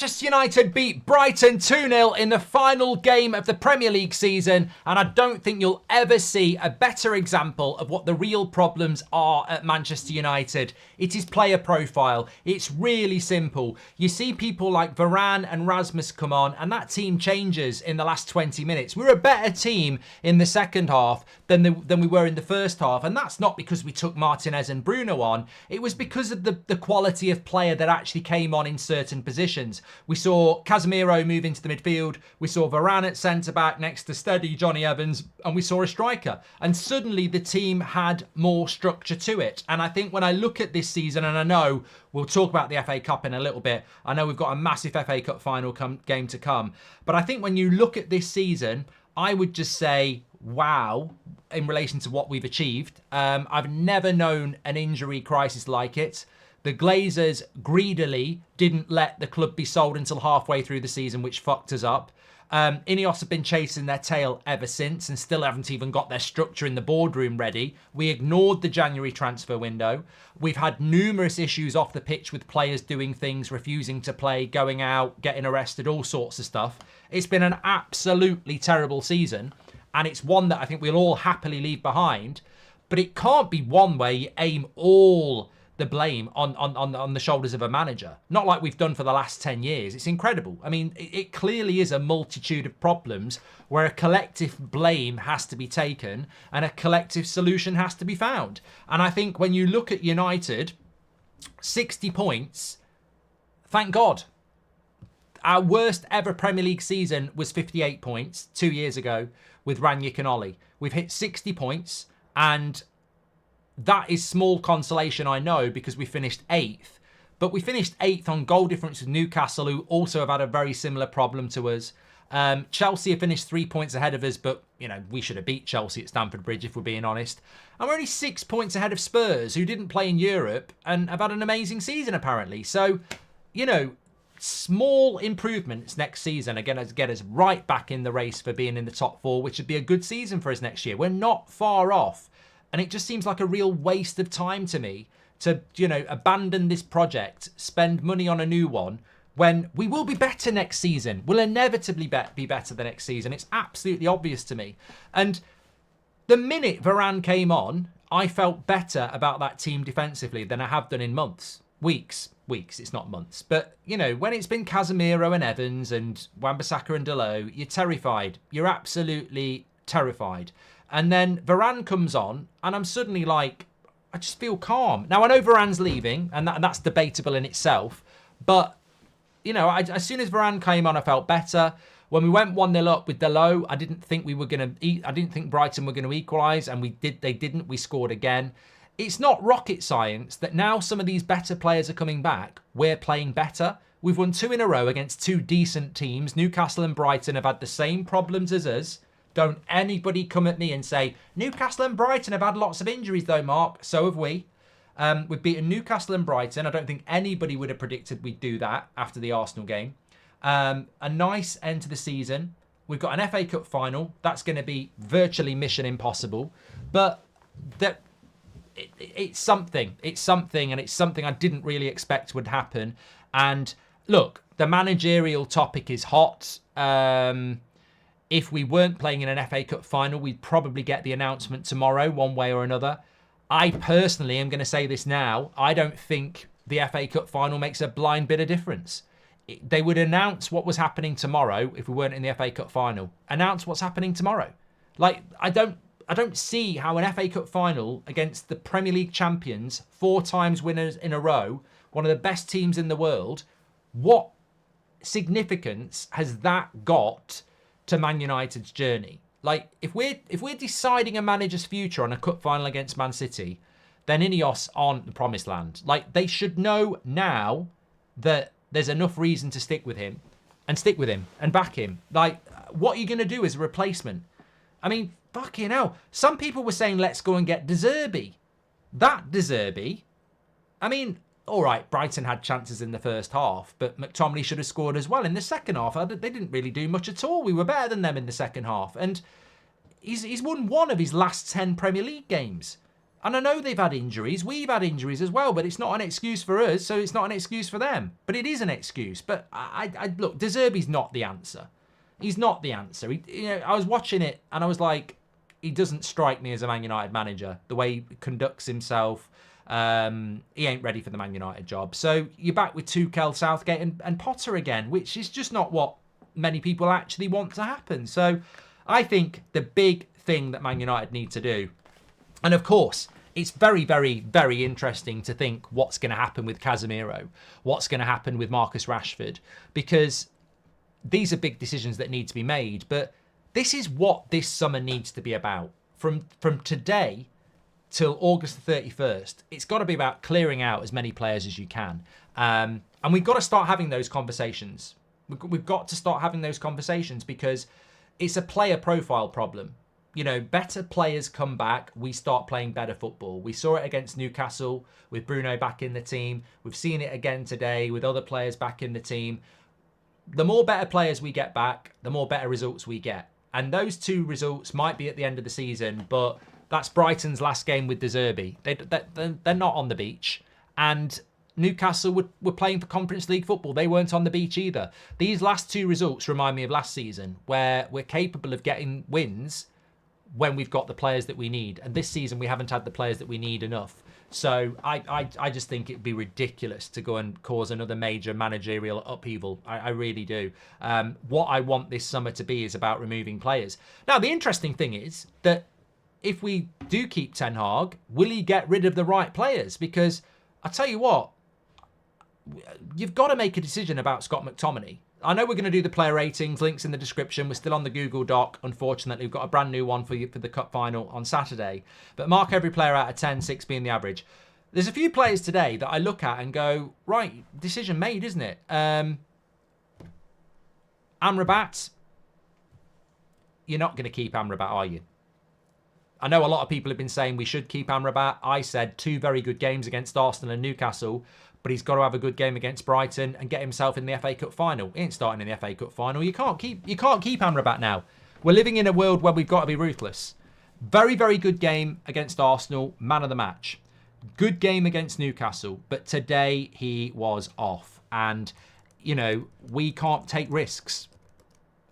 Manchester United beat Brighton 2-0 in the final game of the Premier League season, and I don't think you'll ever see a better example of what the real problems are at Manchester United. It is player profile. It's really simple. You see people like Varane and Rasmus come on, and that team changes in the last 20 minutes. We're a better team in the second half than we were in the first half, and that's not because we took Martinez and Bruno on. It was because of the quality of player that actually came on in certain positions. We saw Casemiro move into the midfield. We saw Varane at centre-back next to steady Johnny Evans. And we saw a striker. And suddenly the team had more structure to it. And I think when I look at this season, and I know we'll talk about the FA Cup in a little bit. I know we've got a massive FA Cup final game to come. But I think when you look at this season, I would just say, wow, in relation to what we've achieved. I've never known an injury crisis like it. The Glazers greedily didn't let the club be sold until halfway through the season, which fucked us up. Ineos have been chasing their tail ever since and still haven't even got their structure in the boardroom ready. We ignored the January transfer window. We've had numerous issues off the pitch with players doing things, refusing to play, going out, getting arrested, all sorts of stuff. It's been an absolutely terrible season, and it's one that I think we'll all happily leave behind. But it can't be one where you aim all the blame on the shoulders of a manager. Not like we've done for the last 10 years. It's incredible. I mean, it clearly is a multitude of problems where a collective blame has to be taken and a collective solution has to be found. And I think when you look at United, 60 points, thank God. Our worst ever Premier League season was 58 points 2 years ago with Ranić and Ollie. We've hit 60 points, and that is small consolation, I know, because we finished 8th. But we finished 8th on goal difference with Newcastle, who also have had a very similar problem to us. Chelsea have finished 3 points ahead of us, but, you know, we should have beat Chelsea at Stamford Bridge, if we're being honest. And we're only 6 points ahead of Spurs, who didn't play in Europe and have had an amazing season, apparently. So, you know, small improvements next season are going to get us right back in the race for being in the top 4, which would be a good season for us next year. We're not far off. And it just seems like a real waste of time to me to, you know, abandon this project, spend money on a new one, when we will be better next season. We'll inevitably be better the next season. It's absolutely obvious to me. And the minute Varane came on, I felt better about that team defensively than I have done in months. Weeks. It's not months. But, you know, when it's been Casemiro and Evans and Wan-Bissaka and Dalot, you're terrified. You're absolutely terrified. And then Varane comes on, and I'm suddenly like, I just feel calm. Now, I know Varane's leaving, and that's debatable in itself. But, you know, as soon as Varane came on, I felt better. When we went 1-0 up with Dalot, I didn't think I didn't think Brighton were going to equalise, and they didn't. We scored again. It's not rocket science that now some of these better players are coming back. We're playing better. We've won 2 in a row against 2 decent teams. Newcastle and Brighton have had the same problems as us. Don't anybody come at me and say, Newcastle and Brighton have had lots of injuries though, Mark. So have we. We've beaten Newcastle and Brighton. I don't think anybody would have predicted we'd do that after the Arsenal game. A nice end to the season. We've got an FA Cup final. That's going to be virtually mission impossible. But it's something. It's something, and it's something I didn't really expect would happen. And look, the managerial topic is hot. If we weren't playing in an FA Cup final, we'd probably get the announcement tomorrow, one way or another. I personally am going to say this now. I don't think the FA Cup final makes a blind bit of difference. They would announce what was happening tomorrow if we weren't in the FA Cup final. Announce what's happening tomorrow. Like, I don't see how an FA Cup final against the Premier League champions, 4 times winners in a row, one of the best teams in the world, what significance has that got to Man United's journey? Like, if we're deciding a manager's future on a cup final against Man City, then Ineos aren't the promised land. Like, they should know now that there's enough reason to stick with him and back him. Like, what are you going to do as a replacement? I mean, fucking hell. Some people were saying, let's go and get De Zerbi. That De Zerbi, I mean, all right, Brighton had chances in the first half, but McTominay should have scored as well in the second half. They didn't really do much at all. We were better than them in the second half. And he's won 1 of his last 10 Premier League games. And I know they've had injuries. We've had injuries as well, but it's not an excuse for us, so it's not an excuse for them. But it is an excuse. But I look, De Zerbi's not the answer. He's not the answer. I was watching it and I was like, he doesn't strike me as a Man United manager. The way he conducts himself, he ain't ready for the Man United job. So you're back with Tuchel, Southgate and Potter again, which is just not what many people actually want to happen. So I think the big thing that Man United need to do, and of course, it's very, very, very interesting to think what's going to happen with Casemiro, what's going to happen with Marcus Rashford, because these are big decisions that need to be made. But this is what this summer needs to be about. From today till August the 31st, it's got to be about clearing out as many players as you can. And we've got to start having those conversations. We've got to start having those conversations because it's a player profile problem. Better players come back, we start playing better football. We saw it against Newcastle with Bruno back in the team. We've seen it again today with other players back in the team. The more better players we get back, the more better results we get. And those two results might be at the end of the season, but that's Brighton's last game with De Zerbi. They're not on the beach. And Newcastle were playing for Conference League football. They weren't on the beach either. These last two results remind me of last season, where we're capable of getting wins when we've got the players that we need. And this season, we haven't had the players that we need enough. So I just think it'd be ridiculous to go and cause another major managerial upheaval. I really do. What I want this summer to be is about removing players. Now, the interesting thing is that if we do keep Ten Hag, will he get rid of the right players? Because I tell you what, you've got to make a decision about Scott McTominay. I know we're going to do the player ratings, links in the description. We're still on the Google Doc. Unfortunately, we've got a brand new one for you for the Cup final on Saturday. But mark every player out of 10, 6 being the average. There's a few players today that I look at and go, right, decision made, isn't it? Amrabat, you're not going to keep Amrabat, are you? I know a lot of people have been saying we should keep Amrabat. I said 2 very good games against Arsenal and Newcastle, but he's got to have a good game against Brighton and get himself in the FA Cup final. He ain't starting in the FA Cup final. You can't keep Amrabat now. We're living in a world where we've got to be ruthless. Very, very good game against Arsenal, man of the match. Good game against Newcastle, but today he was off. And, we can't take risks.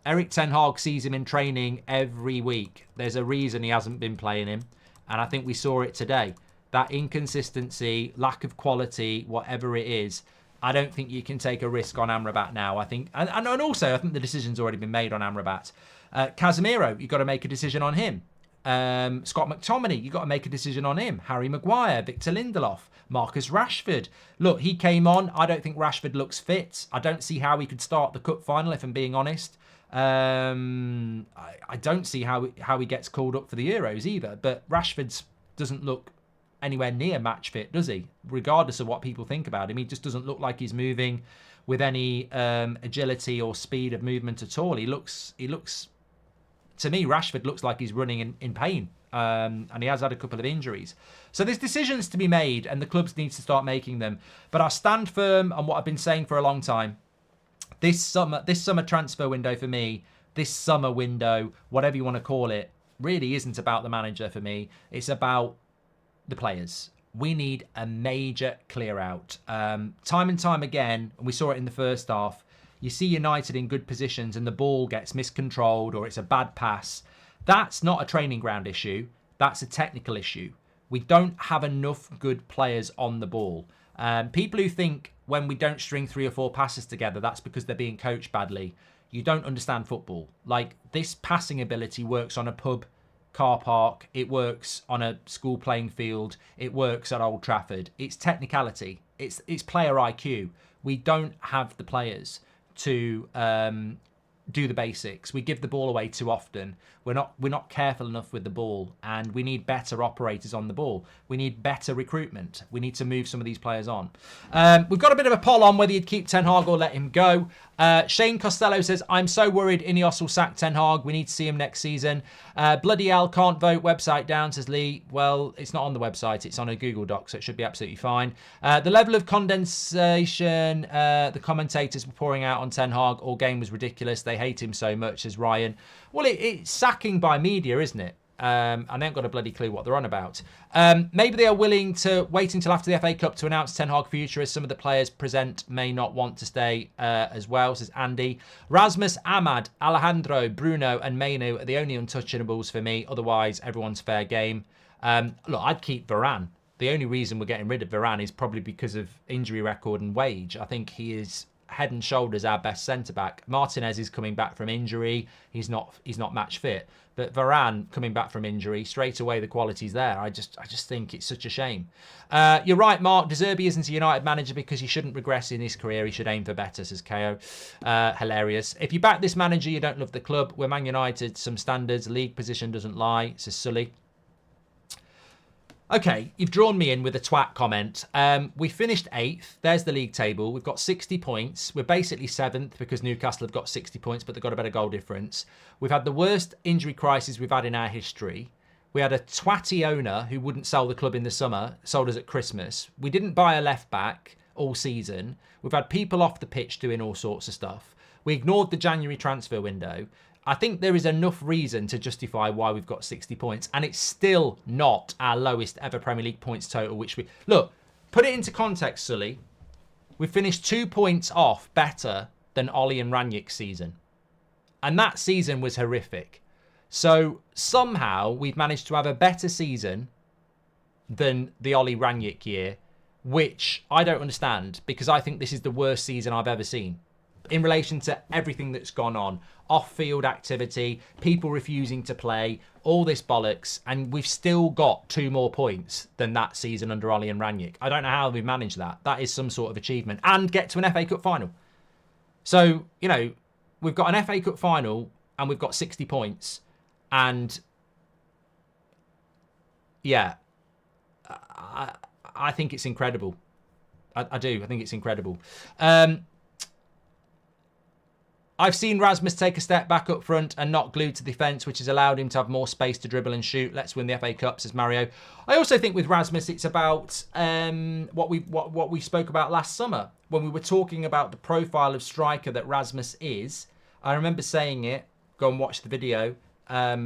Erik Ten Hag sees him in training every week. There's a reason he hasn't been playing him. And I think we saw it today. That inconsistency, lack of quality, whatever it is, I don't think you can take a risk on Amrabat now. I think, and also, I think the decision's already been made on Amrabat. Casemiro, you've got to make a decision on him. Scott McTominay, you've got to make a decision on him. Harry Maguire, Victor Lindelof, Marcus Rashford. Look, he came on. I don't think Rashford looks fit. I don't see how he could start the cup final, if I'm being honest. I don't see how he gets called up for the Euros either. But Rashford doesn't look anywhere near match fit, does he? Regardless of what people think about him, he just doesn't look like he's moving with any agility or speed of movement at all. He looks to me, Rashford looks like he's running in pain, and he has had a couple of injuries. So there's decisions to be made, and the clubs need to start making them. But I stand firm on what I've been saying for a long time. This summer transfer window for me, this summer window, whatever you want to call it, really isn't about the manager for me. It's about the players. We need a major clear out. Time and time again, and we saw it in the first half, you see United in good positions and the ball gets miscontrolled or it's a bad pass. That's not a training ground issue. That's a technical issue. We don't have enough good players on the ball. People who think when we don't string 3 or 4 passes together, that's because they're being coached badly. You don't understand football. Like, this passing ability works on a pub car park. It works on a school playing field. It works at Old Trafford. It's technicality. It's player IQ. We don't have the players to do the basics. We give the ball away too often. We're not careful enough with the ball, and we need better operators on the ball. We need better recruitment. We need to move some of these players on. We've got a bit of a poll on whether you'd keep Ten Hag or let him go. Shane Costello says, I'm so worried Ineos will sack Ten Hag. We need to see him next season. Bloody hell, can't vote. Website down, says Lee. Well, it's not on the website. It's on a Google Doc, so it should be absolutely fine. The level of condensation the commentators were pouring out on Ten Hag all game was ridiculous. They hate him so much, says Ryan. Well, it's sacking by media, isn't it? and they haven't got a bloody clue what they're on about. Maybe they are willing to wait until after the FA Cup to announce Ten Hag future, as some of the players present may not want to stay as well, says Andy. Rasmus, Ahmad, Alejandro, Bruno and Mainu are the only untouchables for me. Otherwise, everyone's fair game. Look, I'd keep Varane. The only reason we're getting rid of Varane is probably because of injury record and wage. I think he is head and shoulders our best centre-back. Martinez is coming back from injury. He's not match fit. But Varane coming back from injury, straight away the quality's there. I just think it's such a shame. You're right, Mark. De Zerbi isn't a United manager because he shouldn't regress in his career. He should aim for better, says KO. Hilarious. If you back this manager, you don't love the club. We're Man United, some standards. League position doesn't lie, says Sully. Okay, you've drawn me in with a twat comment. We finished 8th. There's the league table. We've got 60 points. We're basically 7th because Newcastle have got 60 points, but they've got a better goal difference. We've had the worst injury crisis we've had in our history. We had a twatty owner who wouldn't sell the club in the summer, sold us at Christmas. We didn't buy a left back all season. We've had people off the pitch doing all sorts of stuff. We ignored the January transfer window. I think there is enough reason to justify why we've got 60 points, and it's still not our lowest ever Premier League points total, which we... Look, put it into context, Sully. We finished 2 points off better than Ollie and Rangnick's season. And that season was horrific. So somehow we've managed to have a better season than the Ollie Rangnick year, which I don't understand, because I think this is the worst season I've ever seen in relation to everything that's gone on. Off-field activity, people refusing to play, all this bollocks, and we've still got 2 more points than that season under Ollie and Rangnick. I don't know how we've managed that. That is some sort of achievement. And get to an FA Cup final. So, you know, we've got an FA Cup final and we've got 60 points. And, yeah, I think it's incredible. I do. I think it's incredible. I've seen Rasmus take a step back up front and not glued to the defence, which has allowed him to have more space to dribble and shoot. Let's win the FA Cup, says Mario. I also think with Rasmus, it's about what we spoke about last summer when we were talking about the profile of striker that Rasmus is. I remember saying it. Go and watch the video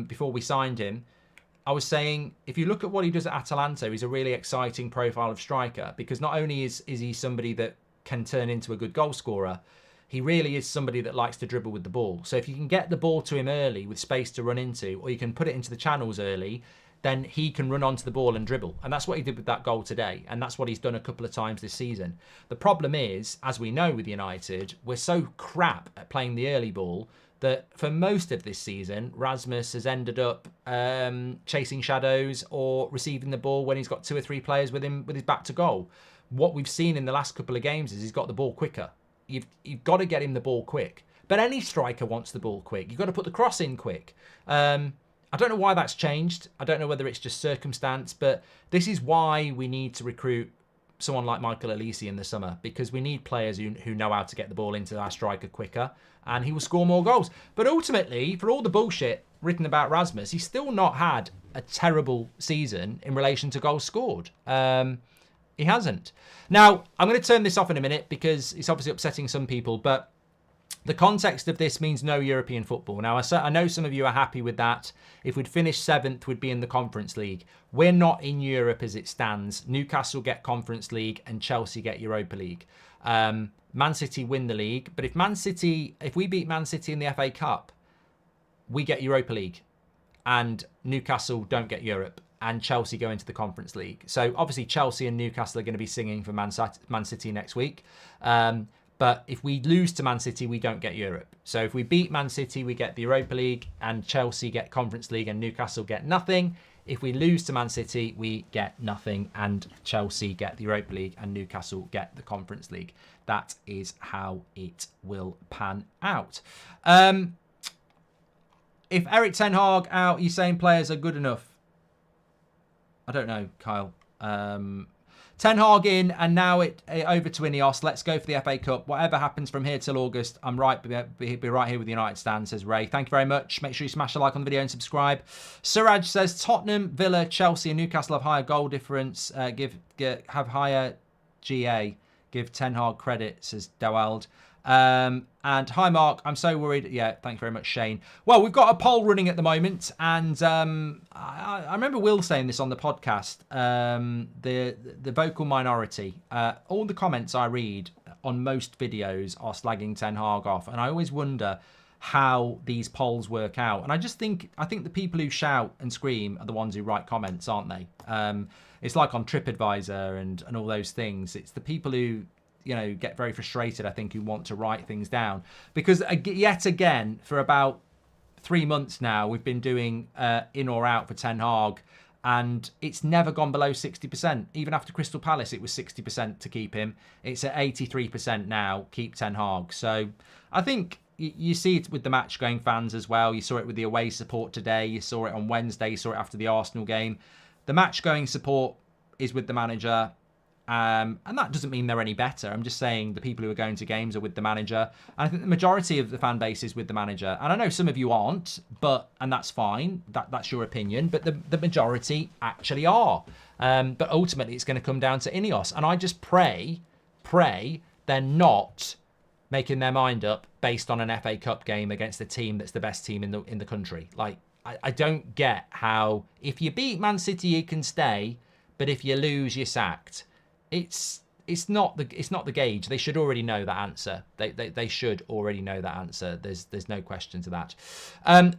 before we signed him. I was saying, if you look at what he does at Atalanta, he's a really exciting profile of striker, because not only is he somebody that can turn into a good goal scorer, he really is somebody that likes to dribble with the ball. So if you can get the ball to him early with space to run into, or you can put it into the channels early, then he can run onto the ball and dribble. And that's what he did with that goal today. And that's what he's done a couple of times this season. The problem is, as we know with United, we're so crap at playing the early ball that for most of this season, Rasmus has ended up chasing shadows or receiving the ball when he's got 2 or 3 players with him with his back to goal. What we've seen in the last couple of games is he's got the ball quicker. You've got to get him the ball quick. But any striker wants the ball quick. You've got to put the cross in quick. I don't know why that's changed. I don't know whether it's just circumstance, but this is why we need to recruit someone like Michael Elise in the summer, because we need players who know how to get the ball into our striker quicker, and he will score more goals. But ultimately, for all the bullshit written about Rasmus, he's still not had a terrible season in relation to goals scored. He hasn't. Now, I'm going to turn this off in a minute because it's obviously upsetting some people, but the context of this means no European football. Now, I know some of you are happy with that. If we'd finished 7th, we'd be in the Conference League. We're not in Europe as it stands. Newcastle get Conference League and Chelsea get Europa League. Man City win the league, but if we beat Man City in the FA Cup, we get Europa League, and Newcastle don't get Europe, and Chelsea go into the Conference League. So obviously Chelsea and Newcastle are going to be singing for Man City next week. But if we lose to Man City, we don't get Europe. So if we beat Man City, we get the Europa League, and Chelsea get Conference League, and Newcastle get nothing. If we lose to Man City, we get nothing, and Chelsea get the Europa League, and Newcastle get the Conference League. That is how it will pan out. If Eric Ten Hag out, you're saying players are good enough? I don't know, Kyle. Ten Hag in, and now it over to Ineos. Let's go for the FA Cup. Whatever happens from here till August, I'm right. Be right here with the United stand, says Ray. Thank you very much. Make sure you smash a like on the video and subscribe. Suraj says Tottenham, Villa, Chelsea, and Newcastle have higher goal difference. Have higher GA. Give Ten Hag credit, says Dawald. And hi, Mark. I'm so worried. Yeah, thanks very much, Shane. Well, we've got a poll running at the moment. And I remember Will saying this on the podcast. The vocal minority. All the comments I read on most videos are slagging Ten Hag off. And I always wonder how these polls work out. And I think the people who shout and scream are the ones who write comments, aren't they? It's like on TripAdvisor and all those things. It's the people who get very frustrated, I think, who want to write things down. Because yet again, for about 3 months now, we've been doing in or out for Ten Hag, and it's never gone below 60%. Even after Crystal Palace, it was 60% to keep him. It's at 83% now, keep Ten Hag. So I think you see it with the match-going fans as well. You saw it with the away support today. You saw it on Wednesday. You saw it after the Arsenal game. The match-going support is with the manager. And that doesn't mean they're any better. I'm just saying the people who are going to games are with the manager. And I think the majority of the fan base is with the manager. And I know some of you aren't, and that's fine. That's your opinion. But the majority actually are. But ultimately, it's going to come down to Ineos. And I just pray they're not making their mind up based on an FA Cup game against a team that's the best team in the country. Like, I don't get how if you beat Man City, you can stay. But if you lose, you're sacked. It's not the gauge. They should already know that answer. They should already know that answer. There's no question to that.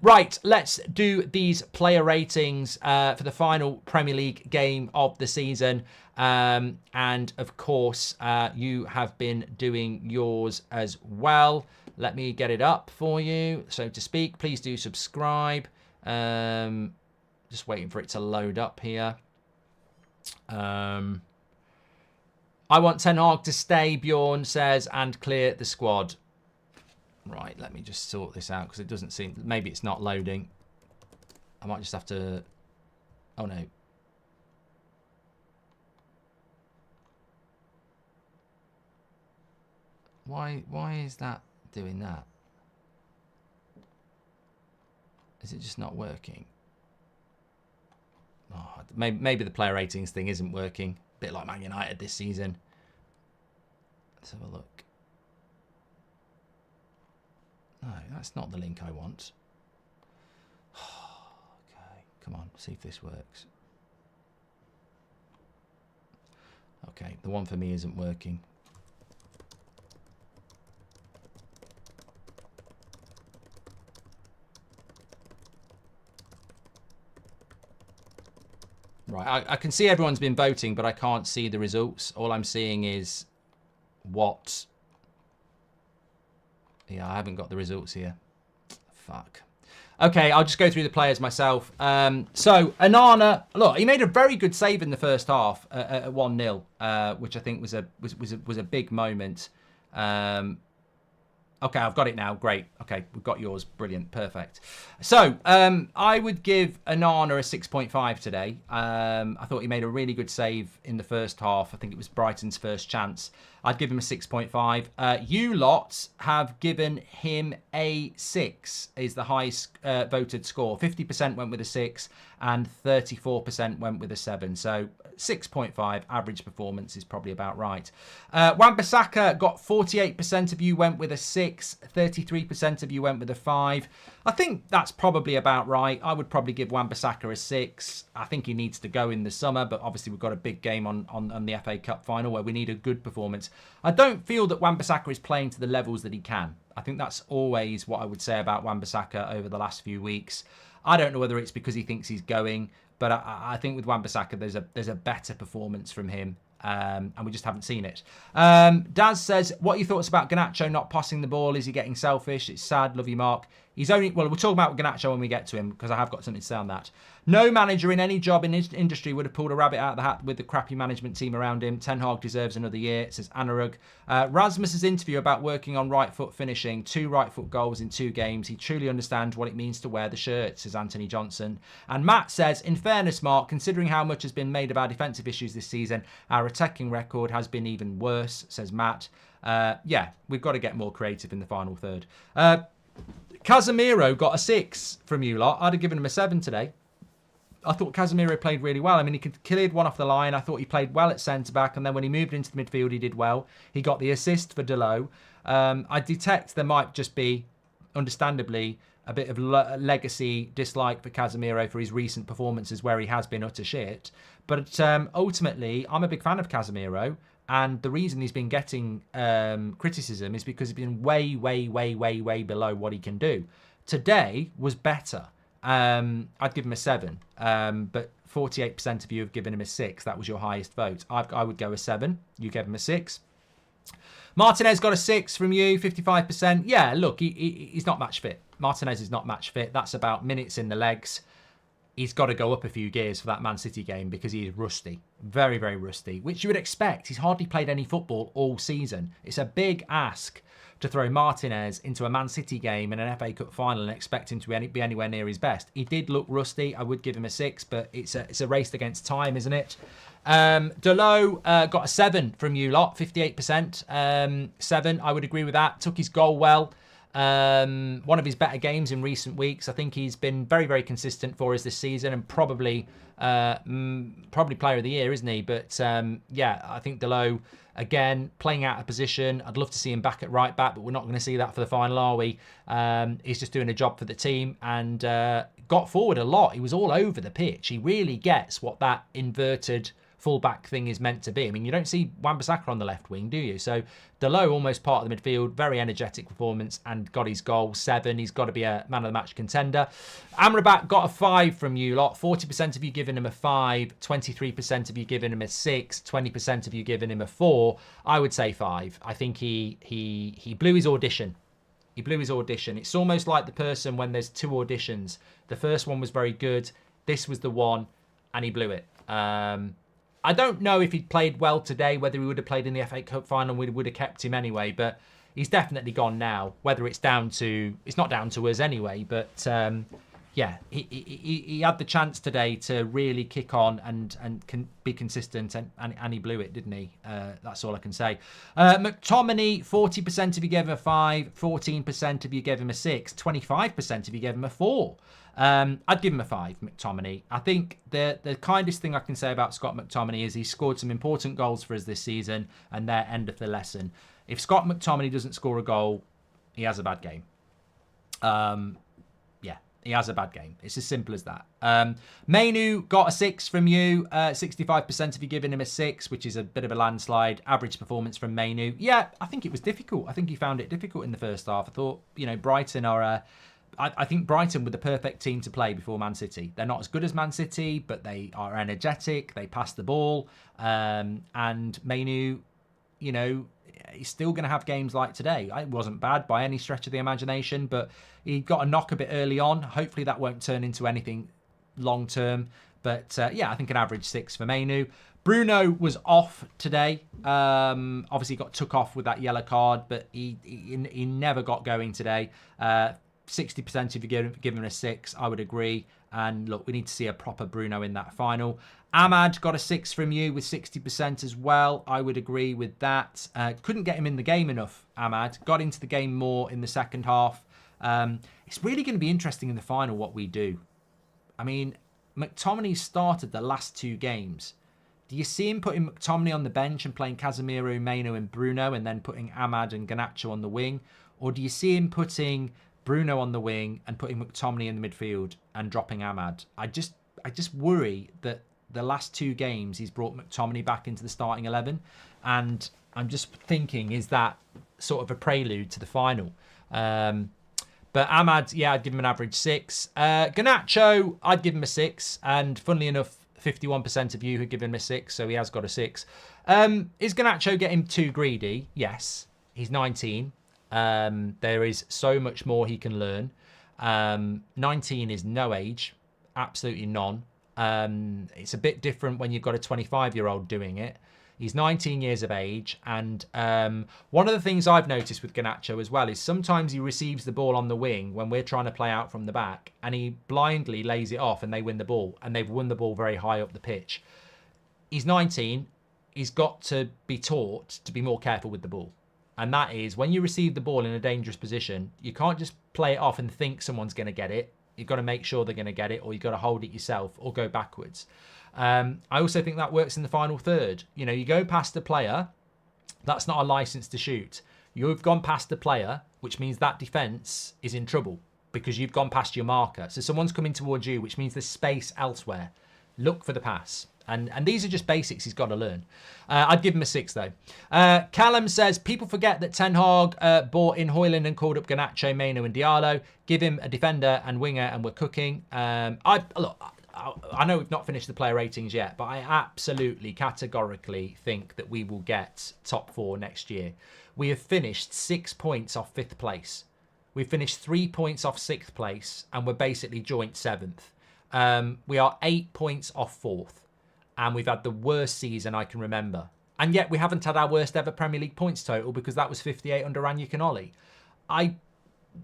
Right, let's do these player ratings for the final Premier League game of the season. And of course, you have been doing yours as well. Let me get it up for you, so to speak. Please do subscribe. Just waiting for it to load up here. I want Ten Hag to stay, Bjorn says, and clear the squad. Right, let me just sort this out because it doesn't seem... Maybe it's not loading. I might just have to... Oh, no. Why is that doing that? Is it just not working? Oh, maybe the player ratings thing isn't working. A bit like Man United this season. Let's have a look. No, that's not the link I want. Okay, come on, see if this works. Okay, the one for me isn't working. Right, I can see everyone's been voting, but I can't see the results. All I'm seeing is what... Yeah, I haven't got the results here. Fuck. Okay, I'll just go through the players myself. So, Onana, look, he made a very good save in the first half at 1-0, which I think was a big moment. Okay, I've got it now. Great. Okay, we've got yours. Brilliant. Perfect. So, I would give Onana a 6.5 today. I thought he made a really good save in the first half. I think it was Brighton's first chance. I'd give him a 6.5. You lot have given him a 6, is the highest voted score. 50% went with a 6 and 34% went with a 7. So 6.5 average performance is probably about right. Wan-Bissaka got 48% of you went with a 6, 33% of you went with a 5. I think that's probably about right. I would probably give Wan-Bissaka a 6. I think he needs to go in the summer, but obviously we've got a big game on the FA Cup final where we need a good performance. I don't feel that Wan-Bissaka is playing to the levels that he can. I think that's always what I would say about Wan-Bissaka over the last few weeks. I don't know whether it's because he thinks he's going, but I think with Wan-Bissaka there's a better performance from him. And we just haven't seen it. Daz says, what are your thoughts about Garnacho not passing the ball? Is he getting selfish? It's sad. Love you, Mark. He's only... Well, we'll talk about Garnacho when we get to him, because I have got something to say on that. No manager in any job in his industry would have pulled a rabbit out of the hat with the crappy management team around him. Ten Hag deserves another year, says Anurag. Rasmus's interview about working on right foot finishing, 2 right foot goals in 2 games. He truly understands what it means to wear the shirt, says Anthony Johnson. And Matt says, in fairness, Mark, considering how much has been made of our defensive issues this season, our attacking record has been even worse, says Matt. Yeah, we've got to get more creative in the final third. Casemiro got a 6 from you lot. I'd have given him a 7 today. I thought Casemiro played really well. I mean, he cleared one off the line. I thought he played well at centre-back. And then when he moved into the midfield, he did well. He got the assist for Delo. I detect there might just be, understandably, a bit of legacy dislike for Casemiro for his recent performances where he has been utter shit. But ultimately, I'm a big fan of Casemiro. And the reason he's been getting criticism is because he's been way, way, way, way, way below what he can do. Today was better. I'd give him a 7. But 48% of you have given him a 6. That was your highest vote. I would go a 7. You gave him a 6. Martinez got a 6 from you, 55%. Yeah, look, he's not match fit. Martinez is not match fit. That's about minutes in the legs. He's got to go up a few gears for that Man City game because he is rusty. Very, very rusty, which you would expect. He's hardly played any football all season. It's a big ask to throw Martinez into a Man City game in an FA Cup final and expect him to be anywhere near his best. He did look rusty. I would give him a 6, but it's a race against time, isn't it? Delo got a 7 from you lot, 58%. 7, I would agree with that. Took his goal well. One of his better games in recent weeks. I think he's been very, very consistent for us this season and probably player of the year, isn't he? But yeah, I think Delo, again, playing out of position. I'd love to see him back at right back, but we're not going to see that for the final, are we? He's just doing a job for the team and got forward a lot. He was all over the pitch. He really gets what that inverted fullback thing is meant to be. I mean, you don't see Wan-Bissaka on the left wing, do you? So Delo, almost part of the midfield, very energetic performance and got his goal, 7. He's got to be a man of the match contender. Amrabat got a 5 from you lot. 40% of you giving him a 5, 23% of you giving him a 6, 20% of you giving him a 4. I would say 5. I think he blew his audition. He blew his audition. It's almost like the person when there's 2 auditions. The first one was very good. This was the one, and he blew it. I don't know if he'd played well today, whether he would have played in the FA Cup final, we would have kept him anyway, but he's definitely gone now. Whether it's not down to us anyway, but yeah, he had the chance today to really kick on and can be consistent, and he blew it, didn't he? That's all I can say. McTominay, 40% of you gave him a 5, 14% of you gave him a 6, 25% of you gave him a 4. I'd give him a 5, McTominay. I think the kindest thing I can say about Scott McTominay is he scored some important goals for us this season, and they're end of the lesson. If Scott McTominay doesn't score a goal, he has a bad game. Yeah, he has a bad game. It's as simple as that. Mainu got a 6 from you. 65% of you giving him a 6, which is a bit of a landslide. Average performance from Mainu. Yeah, I think it was difficult. I think he found it difficult in the first half. I thought, Brighton are... I think Brighton were the perfect team to play before Man City. They're not as good as Man City, but they are energetic. They pass the ball. And Mainu, he's still going to have games like today. It wasn't bad by any stretch of the imagination, but he got a knock a bit early on. Hopefully that won't turn into anything long term. But yeah, I think an average 6 for Mainu. Bruno was off today. Obviously got took off with that yellow card, but he never got going today. 60% if you give him a 6, I would agree. And look, we need to see a proper Bruno in that final. Ahmad got a 6 from you with 60% as well. I would agree with that. Couldn't get him in the game enough, Ahmad. Got into the game more in the second half. It's really going to be interesting in the final what we do. I mean, McTominay started the last 2 games. Do you see him putting McTominay on the bench and playing Casemiro, Maino and Bruno and then putting Ahmad and Garnacho on the wing? Or do you see him putting Bruno on the wing and putting McTominay in the midfield and dropping Ahmad? I just worry that the last 2 games he's brought McTominay back into the starting 11, and I'm just thinking, is that sort of a prelude to the final? But Ahmad, yeah, I'd give him an average 6. Garnacho, I'd give him a 6, and funnily enough, 51% of you who give him a 6, so he has got a 6. Is Garnacho getting too greedy? Yes. He's 19. There is so much more he can learn. 19 is no age, absolutely none. It's a bit different when you've got a 25-year-old doing it. He's 19 years of age, and one of the things I've noticed with Garnacho as well is sometimes he receives the ball on the wing when we're trying to play out from the back, and he blindly lays it off and they win the ball, and they've won the ball very high up the pitch. He's 19. He's got to be taught to be more careful with the ball. And that is, when you receive the ball in a dangerous position, you can't just play it off and think someone's going to get it. You've got to make sure they're going to get it, or you've got to hold it yourself or go backwards. I also think that works in the final third. You go past the player, that's not a license to shoot. You've gone past the player, which means that defence is in trouble because you've gone past your marker. So someone's coming towards you, which means there's space elsewhere. Look for the pass. And these are just basics he's got to learn. I'd give him a 6, though. Callum says, people forget that Ten Hag bought in Højlund and called up Garnacho, Meno and Diallo. Give him a defender and winger and we're cooking. Look, I know we've not finished the player ratings yet, but I absolutely, categorically think that we will get top 4 next year. We have finished 6 points off 5th place. We've finished 3 points off 6th place, and we're basically joint 7th. We are 8 points off 4th. And we've had the worst season I can remember. And yet we haven't had our worst ever Premier League points total because that was 58 under Ranić and Ollie.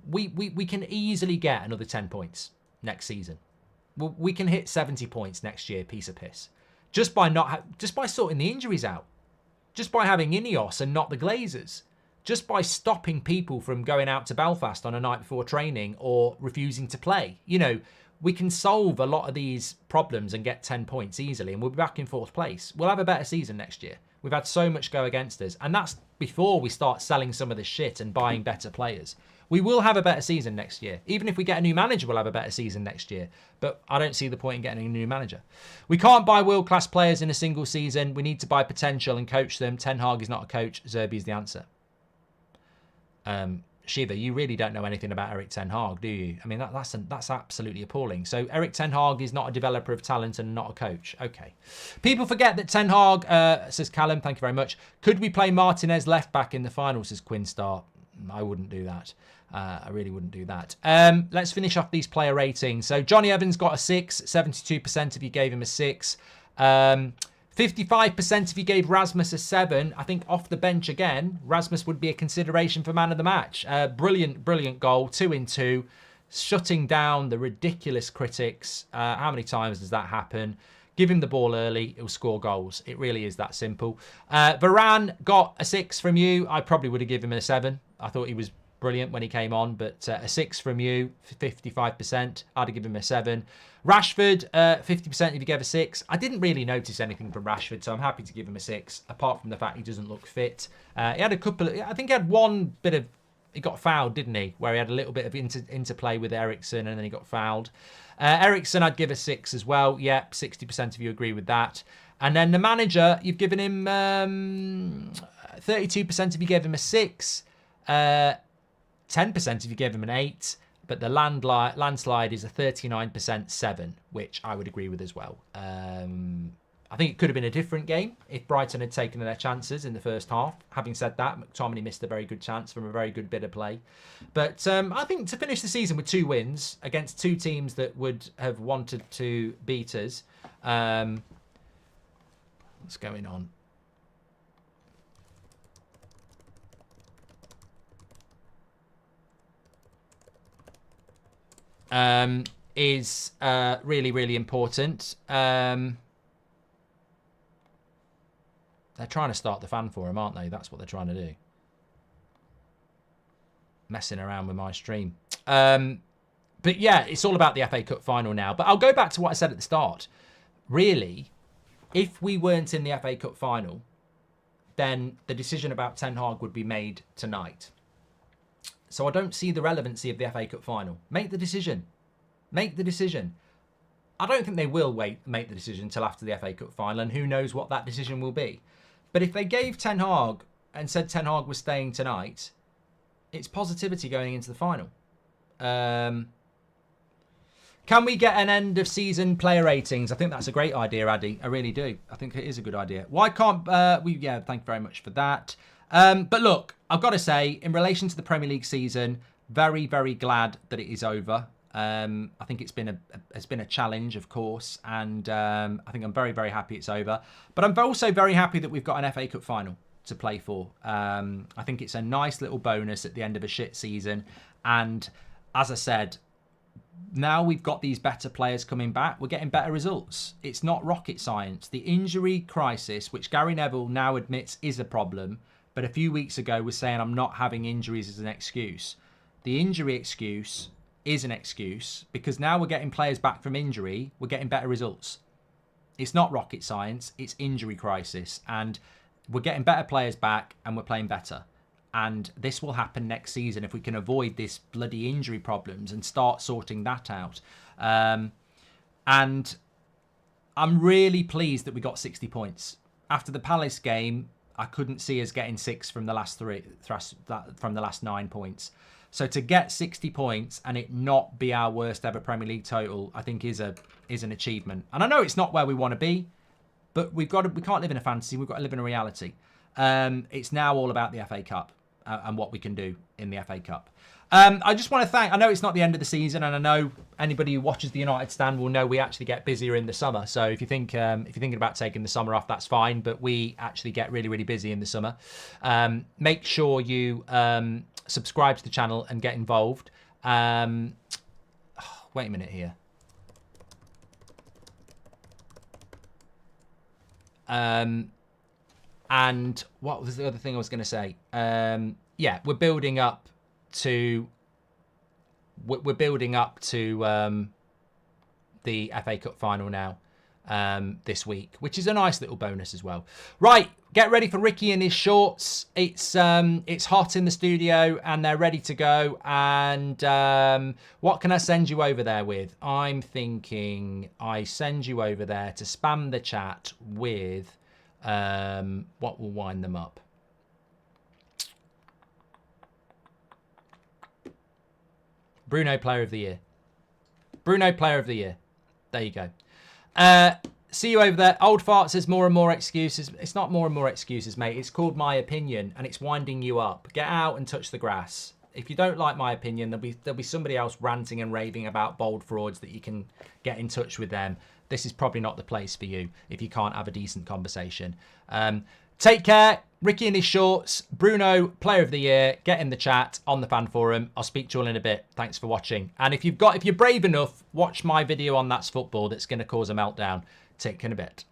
We can easily get another 10 points next season. We can hit 70 points next year, piece of piss. Just by sorting the injuries out. Just by having Ineos and not the Glazers. Just by stopping people from going out to Belfast on a night before training or refusing to play. You know, we can solve a lot of these problems and get 10 points easily, and we'll be back in 4th place. We'll have a better season next year. We've had so much go against us, and that's before we start selling some of this shit and buying better players. We will have a better season next year. Even if we get a new manager, we'll have a better season next year. But I don't see the point in getting a new manager. We can't buy world-class players in a single season. We need to buy potential and coach them. Ten Hag is not a coach. Zerbi is the answer. Shiva, you really don't know anything about Erik Ten Hag, do you? I mean, that's absolutely appalling. So Erik Ten Hag is not a developer of talent and not a coach. Okay. People forget that Ten Hag, says Callum, thank you very much. Could we play Martinez left back in the final, says Quinstar? I wouldn't do that. I really wouldn't do that. Let's finish off these player ratings. So Johnny Evans got a 6. 72% of you gave him a 6. 55% if you gave Rasmus a 7. I think off the bench again, Rasmus would be a consideration for man of the match. Brilliant goal, 2 in 2. Shutting down the ridiculous critics. How many times does that happen? Give him the ball early, he'll score goals. It really is that simple. Varane got a 6 from you. I probably would have given him a 7. I thought he was brilliant when he came on, but a 6 from you, 55%. I'd give him a 7. Rashford, 50% if you gave a 6. I didn't really notice anything from Rashford, so I'm happy to give him a 6, apart from the fact he doesn't look fit. He had a couple of, I think he had one bit of, he got fouled, didn't he? Where he had a little bit of interplay with Eriksen and then he got fouled. Eriksen, I'd give a 6 as well. Yep, 60% of you agree with that. And then the manager, you've given him 32% if you gave him a 6. 10% if you gave him an 8. But the landslide is a 39% 7, which I would agree with as well. I think it could have been a different game if Brighton had taken their chances in the first half. Having said that, McTominay missed a very good chance from a very good bit of play. But I think to finish the season with 2 wins against 2 teams that would have wanted to beat us. What's going on? Is really, really important. They're trying to start the fan forum, aren't they? That's what they're trying to do. Messing around with my stream. But yeah, it's all about the FA Cup final now. But I'll go back to what I said at the start. Really, if we weren't in the FA Cup final, then the decision about Ten Hag would be made tonight. So I don't see the relevancy of the FA Cup final. Make the decision. Make the decision. I don't think they will make the decision until after the FA Cup final, and who knows what that decision will be. But if they gave Ten Hag and said Ten Hag was staying tonight, it's positivity going into the final. Can we get an end of season player ratings? I think that's a great idea, Addy. I really do. I think it is a good idea. Why can't we? Yeah, thank you very much for that. But look, I've got to say, in relation to the Premier League season, very, very glad that it is over. I think it's been a challenge, of course, and I think I'm very, very happy it's over. But I'm also very happy that we've got an FA Cup final to play for. I think it's a nice little bonus at the end of a shit season. And as I said, now we've got these better players coming back, we're getting better results. It's not rocket science. The injury crisis, which Gary Neville now admits is a problem, but a few weeks ago was saying I'm not having injuries as an excuse. The injury excuse is an excuse because now we're getting players back from injury, we're getting better results. It's not rocket science, it's injury crisis, and we're getting better players back and we're playing better. And this will happen next season if we can avoid this bloody injury problems and start sorting that out. And I'm really pleased that we got 60 points. After the Palace game, I couldn't see us getting 6 from the last 9 points. So to get 60 points and it not be our worst ever Premier League total, I think is an achievement. And I know it's not where we want to be, but we can't live in a fantasy. We've got to live in a reality. It's now all about the FA Cup and what we can do in the FA Cup. I just want to thank, I know it's not the end of the season, and I know anybody who watches the United Stand will know we actually get busier in the summer. So if you're thinking about taking the summer off, that's fine, but we actually get really, really busy in the summer. Make sure you subscribe to the channel and get involved. Wait a minute here. And what was the other thing I was going to say? Yeah, we're building up to the FA Cup final now this week, which is a nice little bonus as well. Right, get ready for Ricky and his shorts. It's hot in the studio and they're ready to go. And what can I send you over there with? I'm thinking I send you over there to spam the chat with what will wind them up. Bruno Player of the Year. Bruno Player of the Year. There you go. See you over there. Old Fart says more and more excuses. It's not more and more excuses, mate. It's called my opinion, and it's winding you up. Get out and touch the grass. If you don't like my opinion, there'll be somebody else ranting and raving about bold frauds that you can get in touch with them. This is probably not the place for you if you can't have a decent conversation. Take care. Ricky in his shorts. Bruno, Player of the Year. Get in the chat on the fan forum. I'll speak to you all in a bit. Thanks for watching. And if you're brave enough, watch my video on That's Football that's going to cause a meltdown. Take care in a bit.